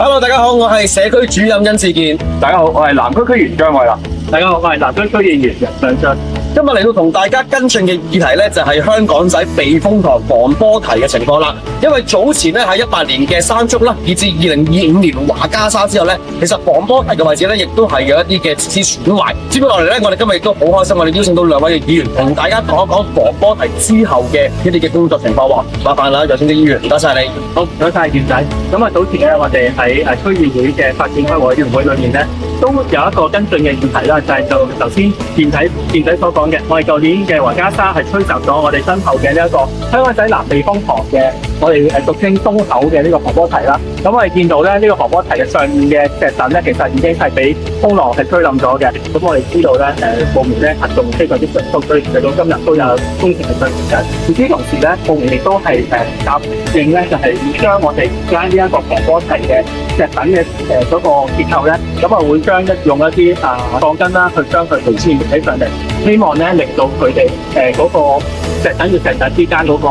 Hello， 大家好，我係社區主任甄志健。大家好，我係南區區員張偉立。大家好，我係南區區議員楊尚章。今日嚟到同大家跟進嘅議題咧，就係香港仔避風塘防波堤嘅情況啦。因為早前咧喺18年嘅山竹啦，以至2025年華加沙之後咧，其實防波堤嘅位置咧，亦都係有一啲嘅設施損壞。接住落嚟咧，我哋今日亦都好開心，我哋邀請到兩位嘅議員同大家講一講防波堤之後嘅一啲嘅工作情況喎。麻煩啦，有請啲議員，唔該晒你。好，唔該晒健仔。咁啊，早前咧，我哋喺區議會嘅發展規劃委員會裏面咧，都有一個跟進嘅議題啦，就係就頭先健仔所講嘅，我哋舊年嘅華加沙係吹襲咗我哋身後嘅呢一個香港仔南避風塘嘅，我哋俗稱東口嘅呢個防波堤啦。咁我哋見到咧，呢個防波堤嘅上面嘅石躉咧，其實已經係俾風浪係吹冧咗嘅。咁我哋知道咧，部門咧行動非常之迅速，所以嚟到今日都有工程嘅進行緊。與此同時咧，部門亦都係答應咧，就係將我哋而家呢一個防波堤嘅石躉嘅嗰個結構咧，咁啊會將用一啲鋼筋啦，去將佢重新起上嚟，希望咧令到佢哋嗰個石躉與石躉之間嗰個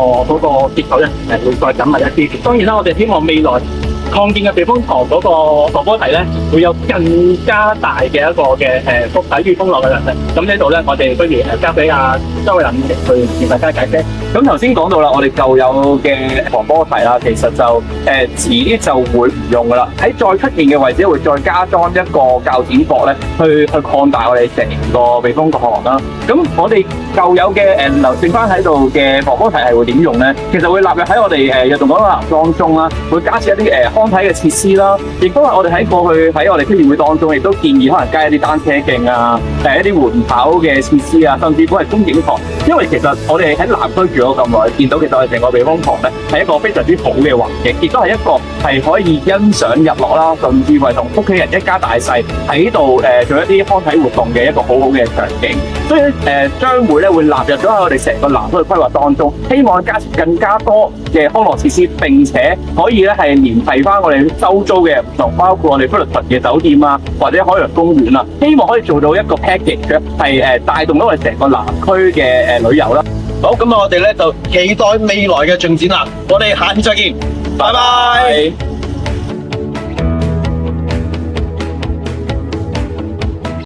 結構咧會再緊密一啲。當然啦，我哋希望未來擴建嘅避風塘嗰個防波堤咧，會有更加大嘅一個嘅抵禦風浪嘅能力。咁呢度咧，我哋不如交俾周偉林去同大家解釋。咁頭先講到啦，我哋舊有嘅防波堤啦，其實就遲啲就會唔用噶啦。喺再出現嘅位置會再加裝一個鉸剪駁咧，去擴大我哋成個避風塘啦。咁我哋舊有嘅留剩翻喺度嘅防波堤係會點用咧？其實會納入喺我哋躍動港島南當中啦，會加設一啲康體嘅設施啦，亦都係我哋喺過去喺我哋區議會當中，亦都建議可能加一啲單車徑啊，一啲緩跑嘅設施啊，甚至乎係觀景台。因為其實我哋喺南區住咗咁耐，見到其實我哋成個避風塘咧係一個非常之好嘅環境，亦都係一個係可以欣賞日落啦，甚至係同屋企人一家大細喺度做一啲康體活動嘅一個好好嘅場景。所以將會納入咗喺我哋成個南區嘅規劃當中，希望加設更加多嘅康樂設施，並且可以咧係連繫翻我哋周遭嘅唔同，包括我哋菲律賓嘅酒店啊，或者海洋公園啊，希望可以做到一個 package 係帶動到我哋成個南區嘅旅遊啦。好，咁我哋咧就期待未來嘅進展啦。我哋下次再見，拜拜。